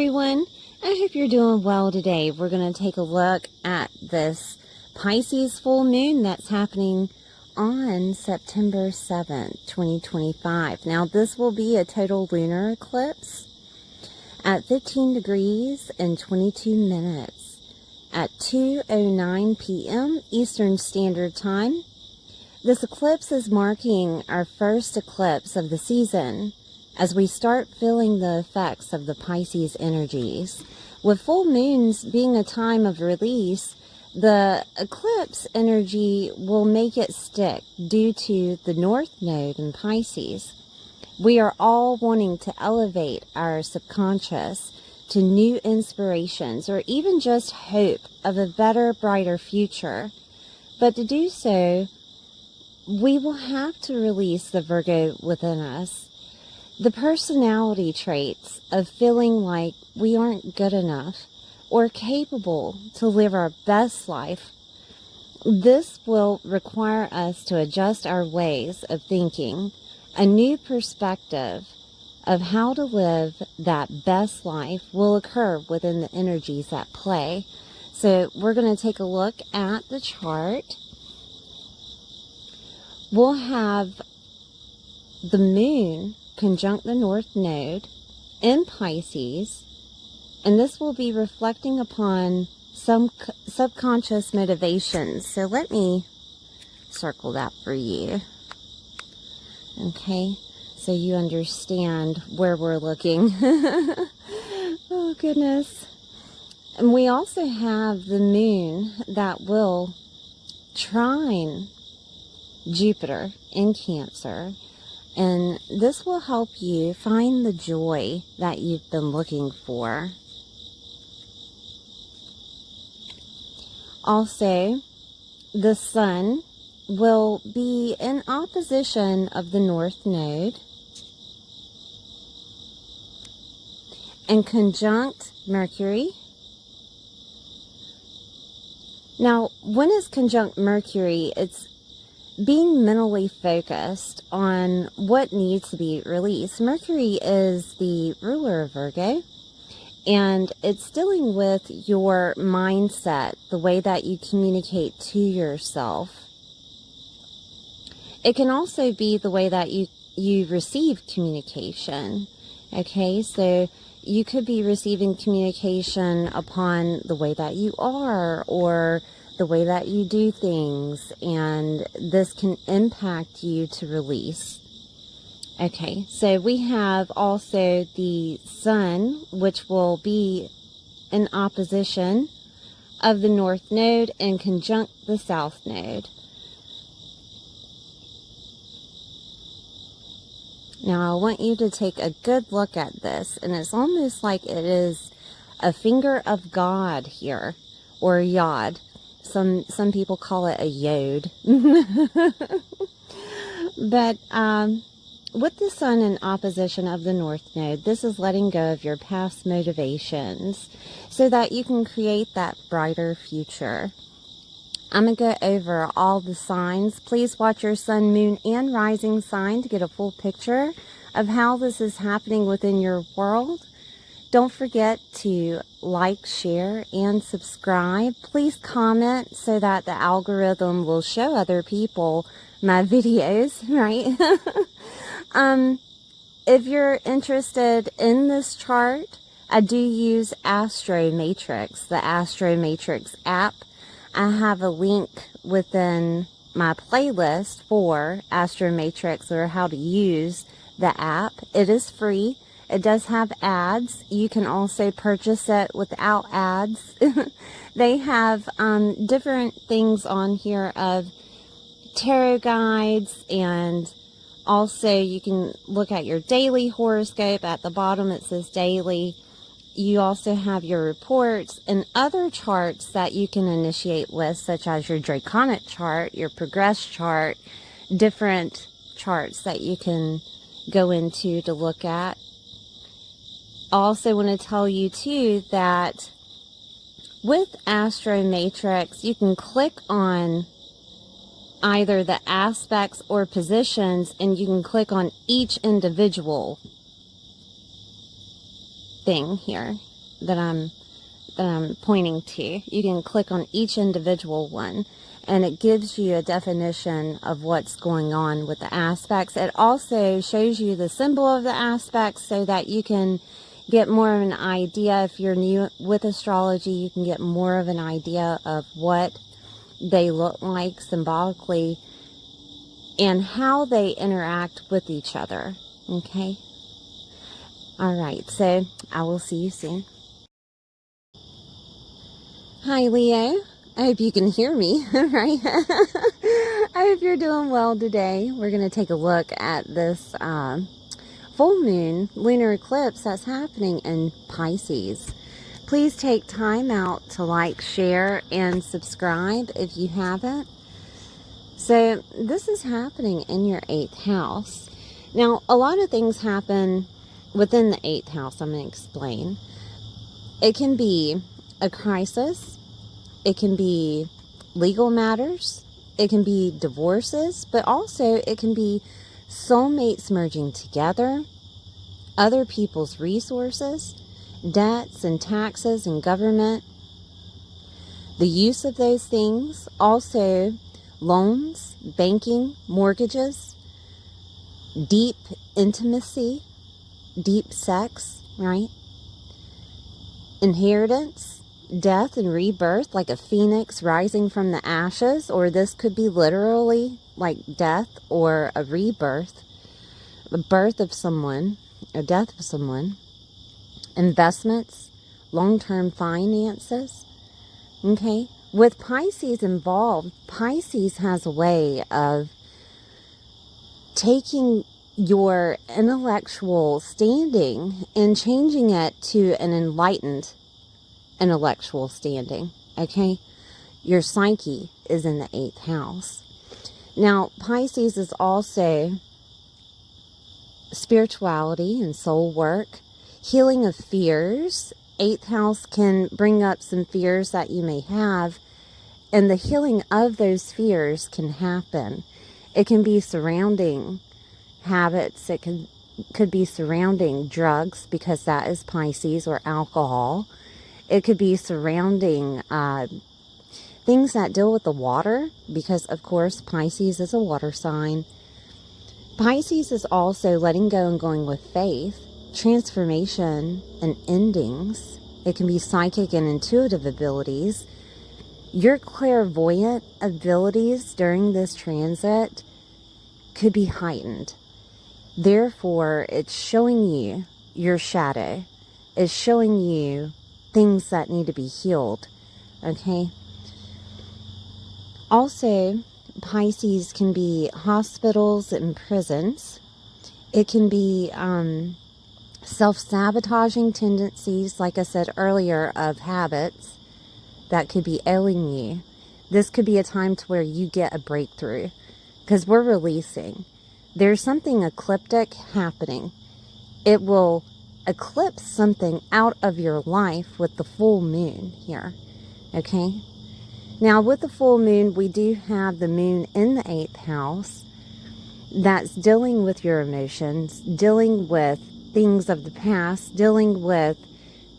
everyone. I hope you're doing well today. We're going to take a look at this Pisces full moon that's happening on September 7th, 2025. Now, this will be a total lunar eclipse at 15 degrees and 22 minutes at 2:09 p.m. Eastern Standard Time. This eclipse is marking our first eclipse of the season as we start feeling the effects of the Pisces energies. With full moons being a time of release, the eclipse energy will make it stick due to the North Node in Pisces. We are all wanting to elevate our subconscious to new inspirations or even just hope of a better, brighter future. But to do so, we will have to release the Virgo within us. The personality traits of feeling like we aren't good enough or capable to live our best life. This will require us to adjust our ways of thinking, a new perspective of how to live that best life will occur within the energies at play. So we're going to take a look at the chart. We'll have the moon conjunct the North Node in Pisces, and this will be reflecting upon some subconscious motivations. So let me circle that for you. Okay, so you understand where we're looking. Oh, goodness. And we also have the moon that will trine Jupiter in Cancer. And this will help you find the joy that you've been looking for. Also, the sun will be in opposition of the North Node and conjunct Mercury. Now, when it's conjunct Mercury, it's being mentally focused on what needs to be released. Mercury is the ruler of Virgo, and it's dealing with your mindset, the way that you communicate to yourself. It can also be the way that you receive communication. Okay, so you could be receiving communication upon the way that you are or the way that you do things, and this can impact you to release. Okay, so we have also the sun, which will be in opposition of the North Node and conjunct the South Node. Now I want you to take a good look at this, and it's almost like it is a finger of God here, or a yod. Some people call it a yod. But with the sun in opposition of the North Node, this is letting go of your past motivations so that you can create that brighter future. I'm going to go over all the signs. Please watch your sun, moon, and rising sign to get a full picture of how this is happening within your world. Don't forget to like, share, and subscribe. Please comment so that the algorithm will show other people my videos, right? If you're interested in this chart, I do use Astro Matrix, the Astro Matrix app. I have a link within my playlist for Astro Matrix, or how to use the app. It is free. It does have ads. You can also purchase it without ads. They have different things on here of tarot guides, and also you can look at your daily horoscope. At the bottom it says daily. You also have your reports and other charts that you can initiate with, such as your draconic chart, your progress chart, different charts that you can go into to look at. I also want to tell you too that with Astro Matrix, you can click on either the aspects or positions, and you can click on each individual thing here. that I'm pointing to. You can click on each individual one, and it gives you a definition of what's going on with the aspects. It also shows you the symbol of the aspects so that you can get more of an idea. If you're new with astrology, you can get more of an idea of what they look like symbolically and how they interact with each other. Okay? All right, so I will see you soon. Hi, Leo. I hope you can hear me, right? I hope you're doing well today. We're going to take a look at this full moon lunar eclipse that's happening in Pisces. Please take time out to like, share, and subscribe if you haven't. So this is happening in your 8th house. Now, a lot of things happen within the 8th house. I'm going to explain. It can be a crisis. It can be legal matters. It can be divorces, but also it can be soulmates merging together, other people's resources, debts and taxes and government, the use of those things, also loans, banking, mortgages, deep intimacy, deep sex, right? Inheritance, death and rebirth, like a phoenix rising from the ashes, or this could be literally like death or a rebirth, the birth of someone, a death of someone. Investments, long-term finances. Okay, with Pisces involved, Pisces has a way of taking your intellectual standing and changing it to an enlightened intellectual standing. Okay, your psyche is in the 8th house. Now, Pisces is also spirituality and soul work, healing of fears. 8th house can bring up some fears that you may have, and the healing of those fears can happen. It can be surrounding habits. It could be surrounding drugs, because that is Pisces, or alcohol. It could be surrounding things that deal with the water, because of course Pisces is a water sign. Pisces is also letting go and going with faith, transformation and endings. It can be psychic and intuitive abilities. Your clairvoyant abilities during this transit could be heightened. Therefore, it's showing you your shadow. It's showing you things that need to be healed. Okay? Also, Pisces can be hospitals and prisons. It can be self-sabotaging tendencies, like I said earlier, of habits that could be ailing you. This could be a time to where you get a breakthrough, because we're releasing. There's something ecliptic happening. It will eclipse something out of your life with the full moon here. Okay? Now, with the full moon, we do have the moon in the 8th house that's dealing with your emotions, dealing with things of the past, dealing with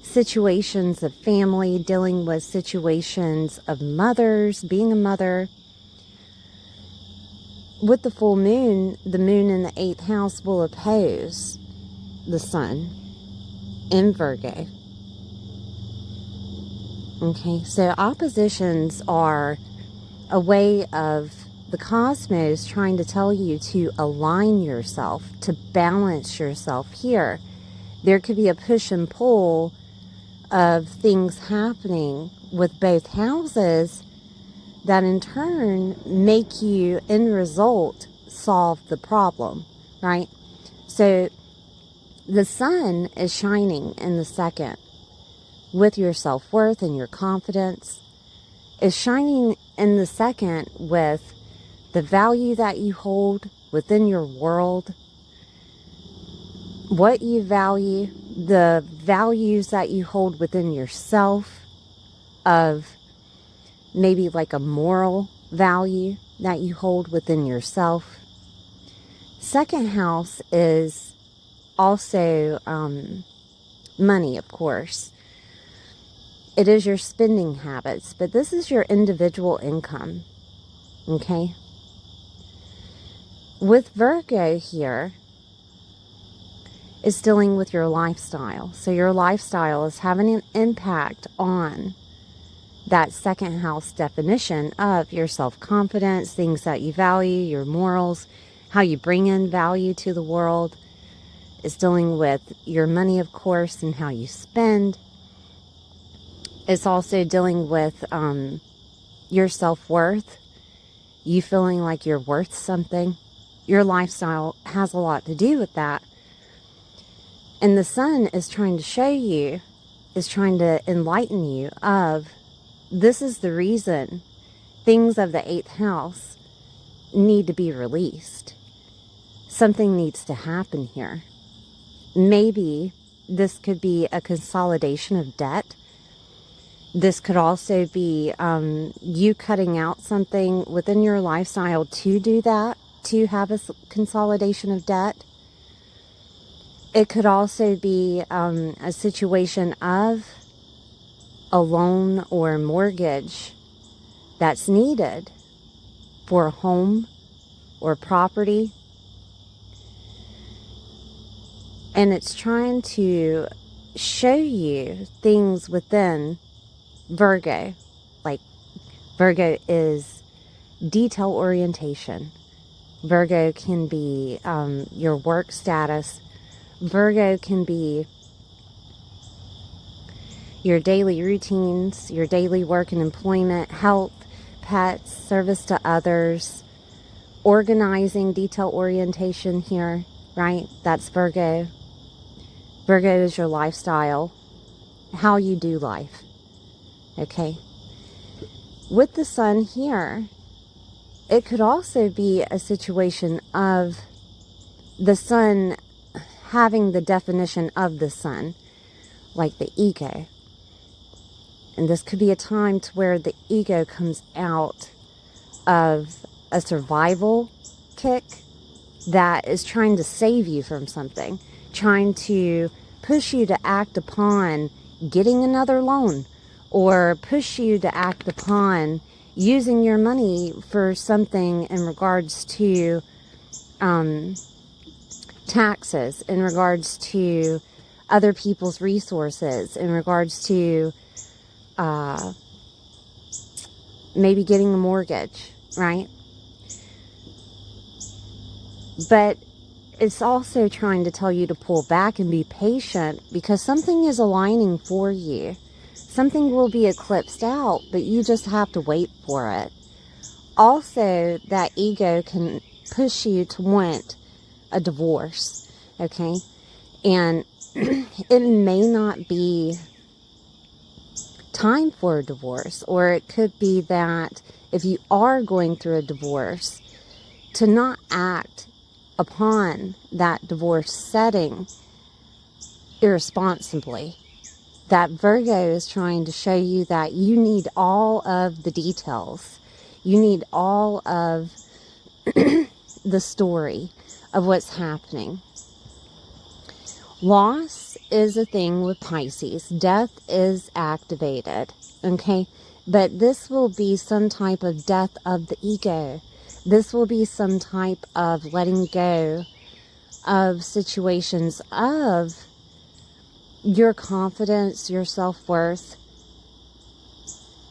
situations of family, dealing with situations of mothers, being a mother. With the full moon, the moon in the 8th house will oppose the sun in Virgo. Okay, so oppositions are a way of the cosmos trying to tell you to align yourself, to balance yourself here. There could be a push and pull of things happening with both houses that in turn make you, in result, solve the problem, right? So the sun is shining in the 2nd with your self-worth and your confidence, is shining in the 2nd with the value that you hold within your world, what you value, the values that you hold within yourself, of maybe like a moral value that you hold within yourself. 2nd house is also money, of course. It is your spending habits, but this is your individual income, okay? With Virgo here, it's dealing with your lifestyle. So your lifestyle is having an impact on that second house definition of your self-confidence, things that you value, your morals, how you bring in value to the world. It's dealing with your money, of course, and how you spend. It's also dealing with your self-worth, you feeling like you're worth something. Your lifestyle has a lot to do with that. And the sun is trying to show you, is trying to enlighten you of, this is the reason things of the 8th house need to be released. Something needs to happen here. Maybe this could be a consolidation of debt. This could also be you cutting out something within your lifestyle to do that, to have a consolidation of debt. It could also be a situation of a loan or mortgage that's needed for a home or property. And it's trying to show you things within Virgo. Like, Virgo is detail orientation. Virgo can be your work status. Virgo can be your daily routines, your daily work and employment, health, pets, service to others, organizing, detail orientation here, right? That's Virgo. Virgo is your lifestyle, how you do life. Okay. With the sun here, it could also be a situation of the sun having the definition of the sun, like the ego. And this could be a time to where the ego comes out of a survival kick that is trying to save you from something, trying to push you to act upon getting another loan, or push you to act upon using your money for something in regards to taxes, in regards to other people's resources, in regards to maybe getting a mortgage, right? But it's also trying to tell you to pull back and be patient, because something is aligning for you. Something will be eclipsed out, but you just have to wait for it. Also, that ego can push you to want a divorce, okay? And it may not be time for a divorce, or it could be that if you are going through a divorce, to not act upon that divorce setting irresponsibly. That Virgo is trying to show you that you need all of the details. You need all of the story of what's happening. Loss is a thing with Pisces. Death is activated, okay? But this will be some type of death of the ego. This will be some type of letting go of situations of your confidence, your self-worth,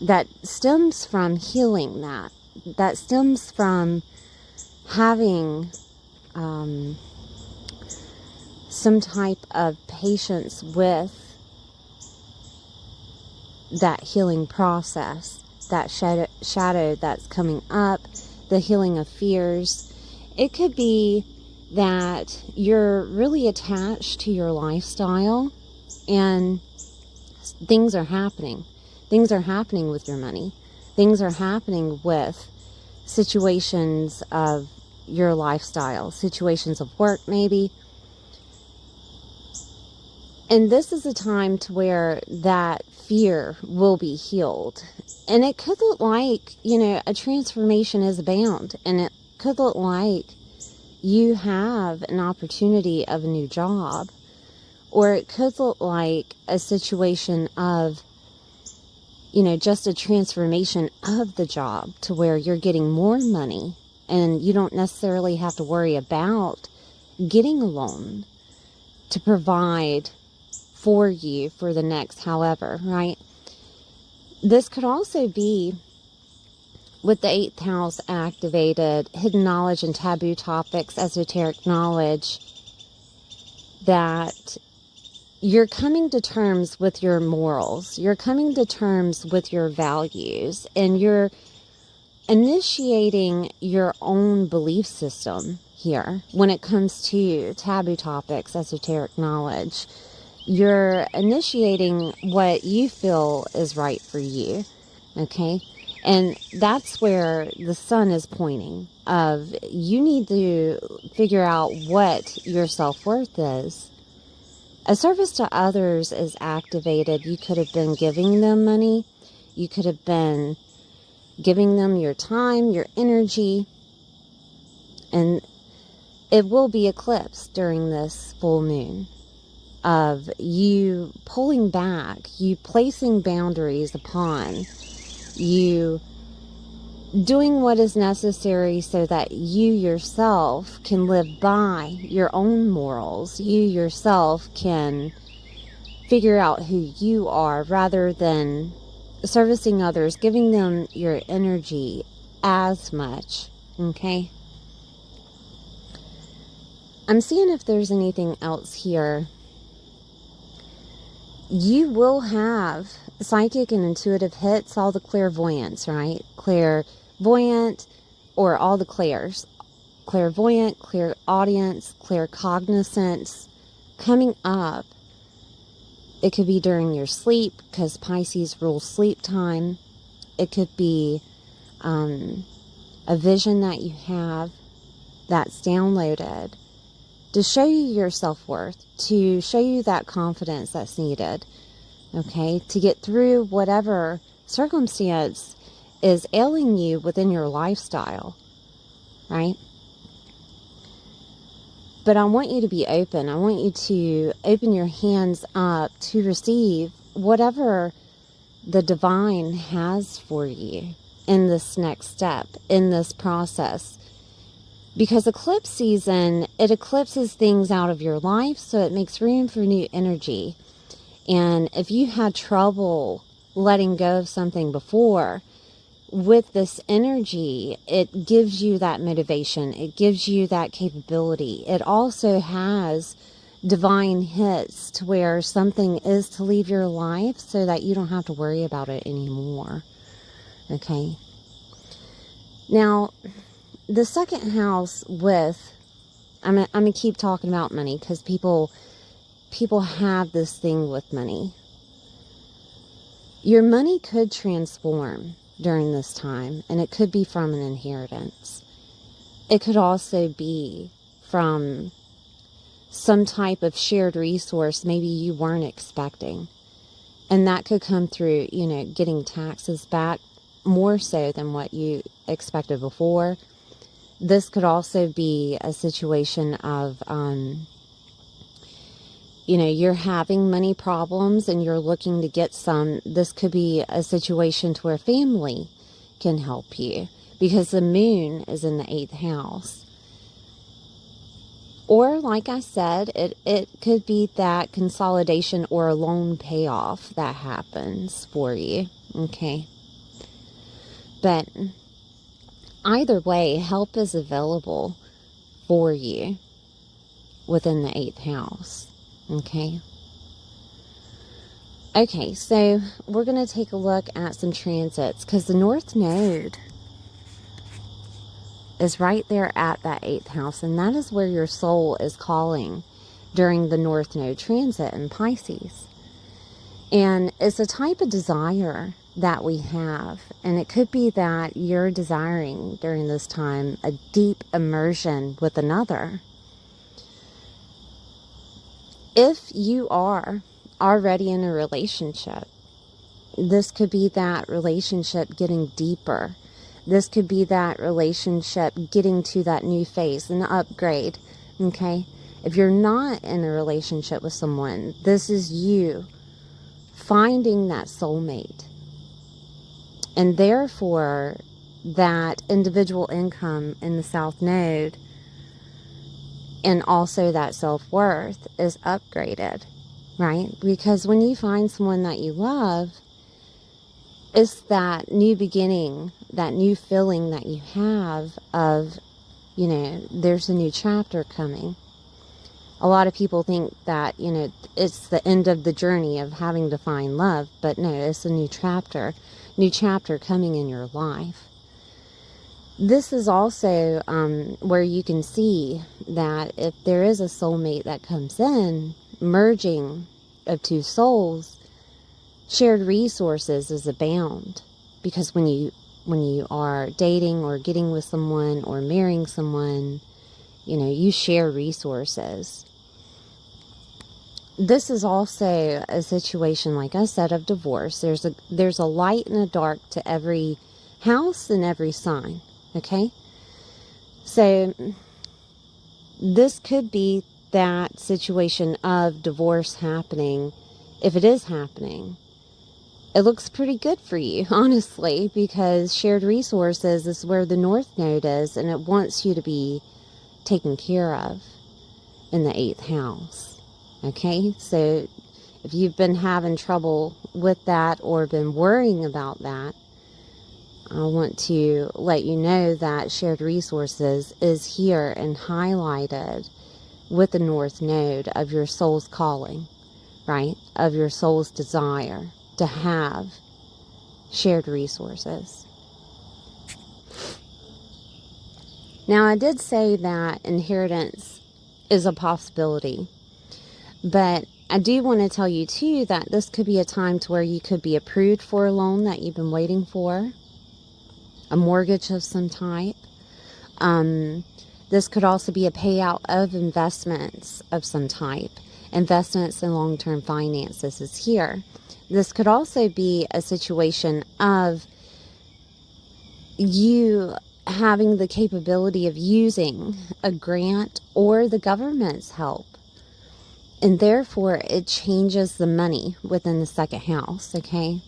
that stems from healing that stems from having some type of patience with that healing process, that shadow that's coming up, the healing of fears. It could be that you're really attached to your lifestyle, and things are happening. Things are happening with your money. Things are happening with situations of your lifestyle, situations of work maybe. And this is a time to where that fear will be healed. And it could look like, a transformation is abound. And it could look like you have an opportunity of a new job. Or it could look like a situation of just a transformation of the job to where you're getting more money and you don't necessarily have to worry about getting a loan to provide for you for the next however, right? This could also be with the 8th house activated, hidden knowledge and taboo topics, esoteric knowledge, that you're coming to terms with your morals, you're coming to terms with your values, and you're initiating your own belief system here when it comes to taboo topics, esoteric knowledge. You're initiating what you feel is right for you, okay? And that's where the sun is pointing of you need to figure out what your self-worth is. A service to others is activated. You could have been giving them money. You could have been giving them your time, your energy. And it will be eclipsed during this full moon of you pulling back, you placing boundaries upon, you doing what is necessary so that you yourself can live by your own morals. You yourself can figure out who you are rather than servicing others, giving them your energy as much, okay? I'm seeing if there's anything else here. You will have psychic and intuitive hits, all the clairvoyance, right? Clairvoyant, or all the clairs. Clairvoyant, clairaudience, claircognizance coming up. It could be during your sleep, because Pisces rules sleep time. It could be a vision that you have that's downloaded to show you your self-worth, to show you that confidence that's needed, okay, to get through whatever circumstance is ailing you within your lifestyle, right? But I want you to be open. I want you to open your hands up to receive whatever the divine has for you in this next step, in this process. Because eclipse season, it eclipses things out of your life, so it makes room for new energy. And if you had trouble letting go of something before, with this energy, it gives you that motivation. It gives you that capability. It also has divine hits to where something is to leave your life so that you don't have to worry about it anymore. Okay? Now, the second house with, I'm going to keep talking about money because people have this thing with money. Your money could transform during this time, and it could be from an inheritance. It could also be from some type of shared resource maybe you weren't expecting. And that could come through, getting taxes back more so than what you expected before. This could also be a situation of, you're having money problems and you're looking to get some. This could be a situation to where family can help you because the moon is in the 8th house. Or, like I said, it could be that consolidation or a loan payoff that happens for you, okay? But either way, help is available for you within the 8th house, okay? Okay, so we're going to take a look at some transits because the North Node is right there at that 8th house, and that is where your soul is calling during the North Node transit in Pisces. And it's a type of desire that we have, and it could be that you're desiring during this time a deep immersion with another. If you are already in a relationship, this could be that relationship getting deeper. This could be that relationship getting to that new phase, an upgrade, okay? If you're not in a relationship with someone, this is you finding that soulmate, And therefore, that individual income in the South Node and also that self-worth is upgraded, right? Because when you find someone that you love, it's that new beginning, that new feeling that you have of, you know, there's a new chapter coming. A lot of people think that, you know, it's the end of the journey of having to find love, but no, it's a new chapter coming in your life. This is also where you can see that if there is a soulmate that comes in, merging of two souls, shared resources is abound. Because when you are dating or getting with someone or marrying someone, you know, you share resources. This is also a situation, like I said, of divorce. There's a light and a dark to every house and every sign. Okay, so this could be that situation of divorce happening. If it is happening, it looks pretty good for you, honestly, because shared resources is where the North Node is, and it wants you to be taken care of in the 8th house. Okay, so if you've been having trouble with that or been worrying about that, I want to let you know that shared resources is here and highlighted with the North Node of your soul's calling, right? Of your soul's desire to have shared resources. Now, I did say that inheritance is a possibility, but I do want to tell you too that this could be a time to where you could be approved for a loan that you've been waiting for. A mortgage of some type. This could also be a payout of investments of some type. Investments in long-term finances is here. This could also be a situation of you having the capability of using a grant or the government's help. And therefore, it changes the money within the 2nd house, okay?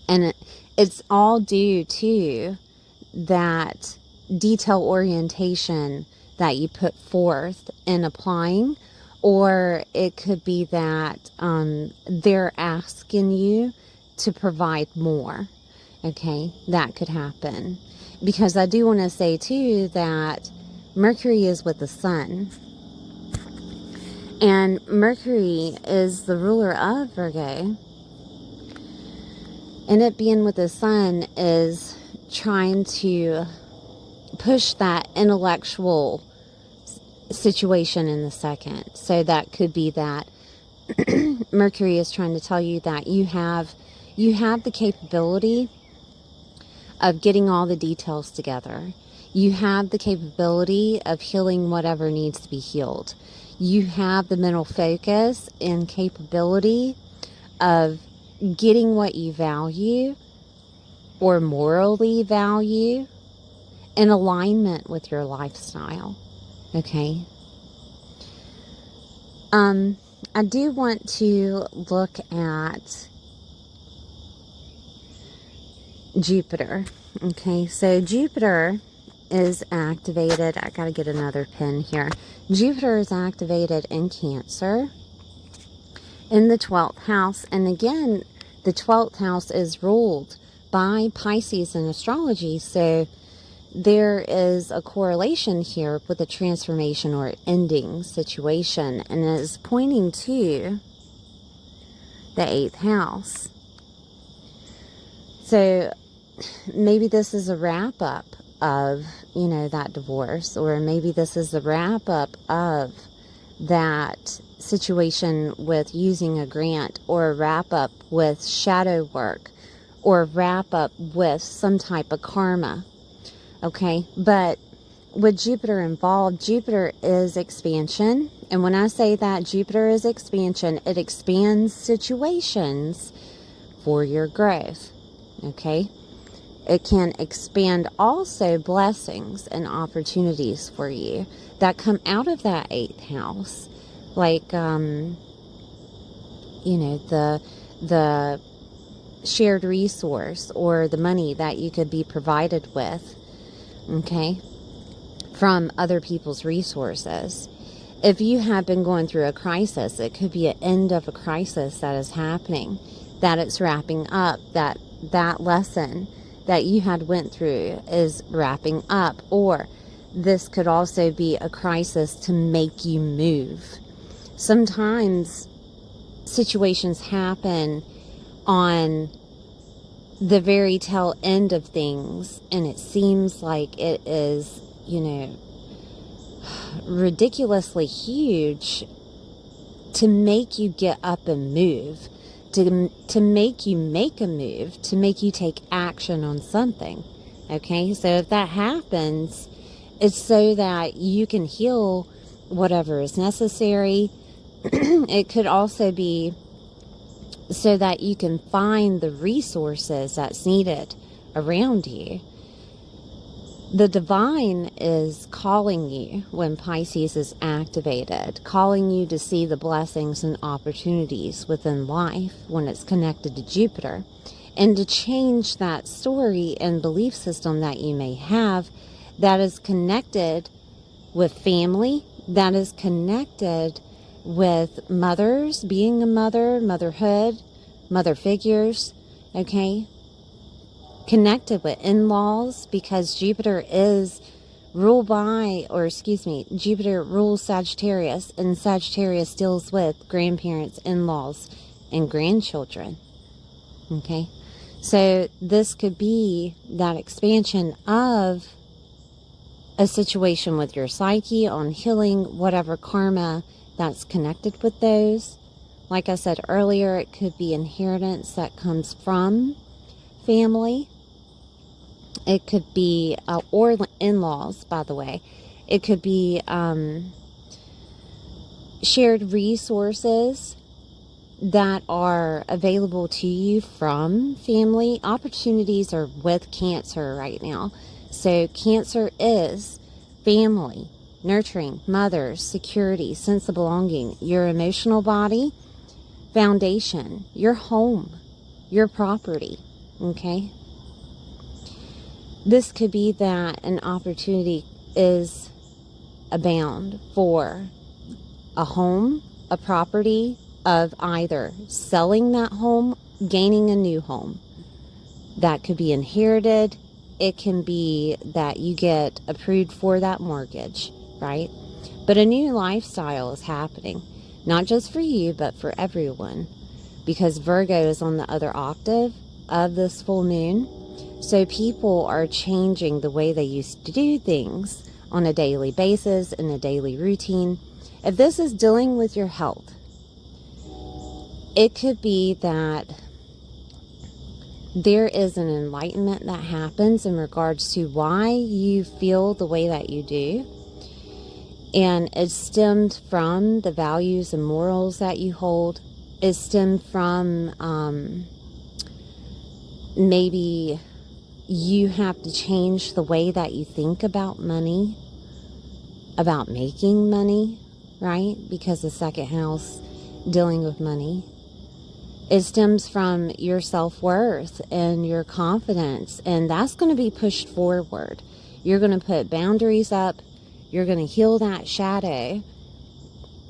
And it's all due to that detail orientation that you put forth in applying, or it could be that they're asking you to provide more. Okay, that could happen. Because I do want to say too that Mercury is with the Sun. And Mercury is the ruler of Virgo. And it being with the Sun is trying to push that intellectual situation in the 2nd. So that could be that Mercury is trying to tell you that you have the capability of getting all the details together. You have the capability of healing whatever needs to be healed. You have the mental focus and capability of getting what you value or morally value in alignment with your lifestyle. Okay. I do want to look at Jupiter. Okay, so Jupiter is activated. I gotta get another pen here. Jupiter is activated in Cancer in the 12th house. And again, the 12th house is ruled by Pisces in astrology. So there is a correlation here with a transformation or ending situation, and it is pointing to the 8th house. So maybe this is a wrap up of, you know, that divorce, or maybe this is a wrap up of that situation with using a grant, or a wrap up with shadow work, or a wrap up with some type of karma. Okay, but with Jupiter involved, Jupiter is expansion. And when I say that Jupiter is expansion, it expands situations for your growth. Okay, it can expand also blessings and opportunities for you that come out of that 8th house. Like, you know, the shared resource or the money that you could be provided with, okay, from other people's resources. If you have been going through a crisis, it could be an end of a crisis that is happening, that it's wrapping up, that lesson that you had went through is wrapping up. Or this could also be a crisis to make you move. Sometimes situations happen on the very tail end of things, and it seems like it is, ridiculously huge to make you get up and move, to make you make a move, to make you take action on something. Okay, so if that happens, it's so that you can heal whatever is necessary. It could also be so that you can find the resources that's needed around you. The divine is calling you when Pisces is activated, calling you to see the blessings and opportunities within life when it's connected to Jupiter, and to change that story and belief system that you may have that is connected with family, that is connected with mothers, being a mother, motherhood, mother figures, okay? Connected with in-laws, because Jupiter Jupiter rules Sagittarius, and Sagittarius deals with grandparents, in-laws, and grandchildren. Okay, so this could be that expansion of a situation with your psyche on healing whatever karma that's connected with those. Like I said earlier, it could be inheritance that comes from family. It could be, or in-laws, by the way. It could be shared resources that are available to you from family. Opportunities are with Cancer right now. So Cancer is family, nurturing, mothers, security, sense of belonging, your emotional body, foundation, your home, your property, okay? This could be that an opportunity is abound for a home, a property, of either selling that home, gaining a new home. That could be inherited. It can be that you get approved for that mortgage, right? But a new lifestyle is happening, not just for you, but for everyone, because Virgo is on the other octave of this full moon. So people are changing the way they used to do things on a daily basis, in a daily routine. If this is dealing with your health, it could be that there is an enlightenment that happens in regards to why you feel the way that you do. And it stemmed from the values and morals that you hold. It stemmed from maybe you have to change the way that you think about money, about making money, right? Because the second house dealing with money. It stems from your self-worth and your confidence, and that's going to be pushed forward. You're going to put boundaries up. You're going to heal that shadow.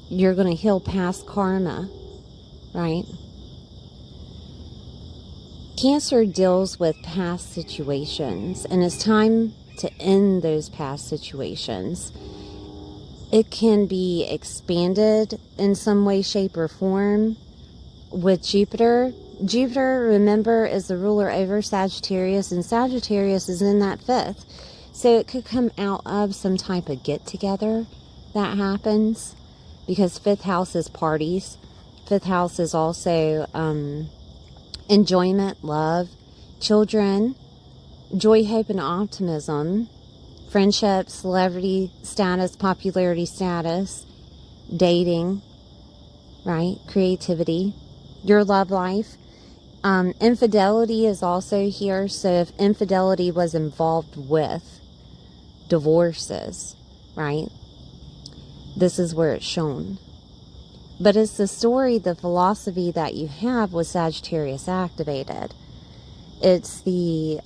You're going to heal past karma, right? Cancer deals with past situations, and it's time to end those past situations. It can be expanded in some way, shape, or form. With Jupiter, remember, is the ruler over Sagittarius, and Sagittarius is in that fifth. So it could come out of some type of get-together that happens, because fifth house is parties. Fifth house is also enjoyment, love, children, joy, hope, and optimism, friendship, celebrity status, popularity status, dating, right? Creativity. Your love life. Infidelity is also here. So if infidelity was involved with divorces, right? This is where it's shown. But it's the story, the philosophy that you have with Sagittarius activated. It's the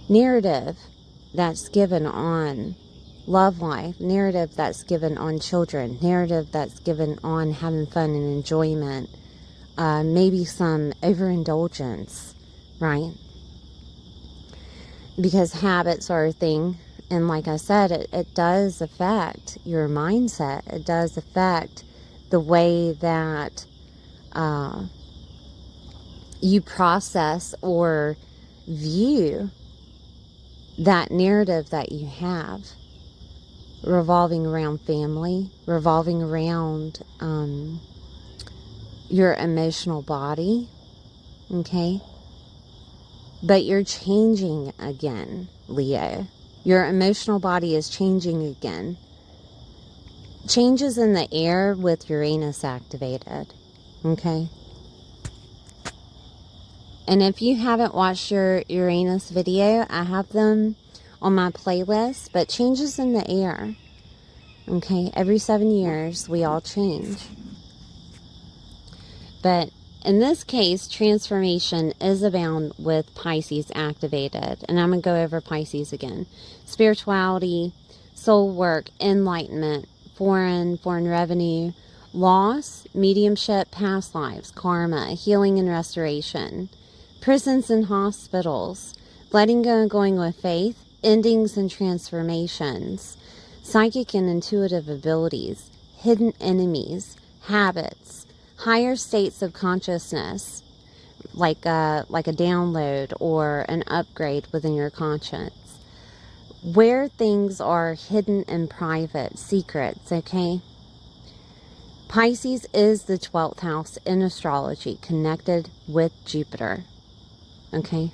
narrative that's given on love life, narrative that's given on children, narrative that's given on having fun and enjoyment, maybe some overindulgence, right? Because habits are a thing, and like I said, it does affect your mindset. It does affect the way that you process or view that narrative that you have, revolving around family, revolving around your emotional body, okay? But you're changing again, Leo. Your emotional body is changing again. Changes in the air with Uranus activated, okay? And if you haven't watched your Uranus video, I have them on my playlist. But changes in the air, okay? Every 7 years, we all change. But in this case, transformation is abound with Pisces activated. And I'm going to go over Pisces again. Spirituality, soul work, enlightenment, foreign revenue, loss, mediumship, past lives, karma, healing and restoration, prisons and hospitals, letting go and going with faith, endings and transformations, psychic and intuitive abilities, hidden enemies, habits, higher states of consciousness, like a download or an upgrade within your conscience, where things are hidden and private, secrets, okay? Pisces is the 12th house in astrology, connected with Jupiter, okay?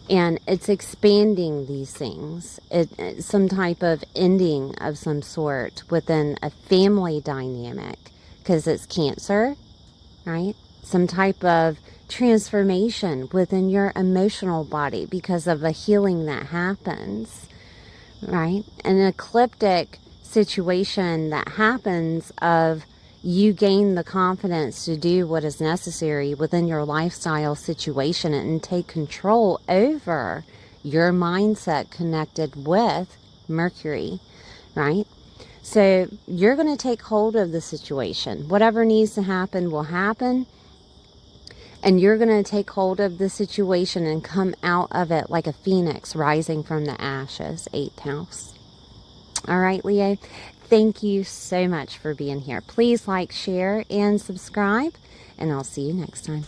And it's expanding these things. It's some type of ending of some sort within a family dynamic, because it's Cancer, right? Some type of transformation within your emotional body because of a healing that happens, right? An ecliptic situation that happens of you gain the confidence to do what is necessary within your lifestyle situation and take control over your mindset connected with Mercury, right? So you're going to take hold of the situation. Whatever needs to happen will happen. And you're going to take hold of the situation and come out of it like a phoenix rising from the ashes, 8th house. All right, Leo. Thank you so much for being here. Please like, share, and subscribe. And I'll see you next time.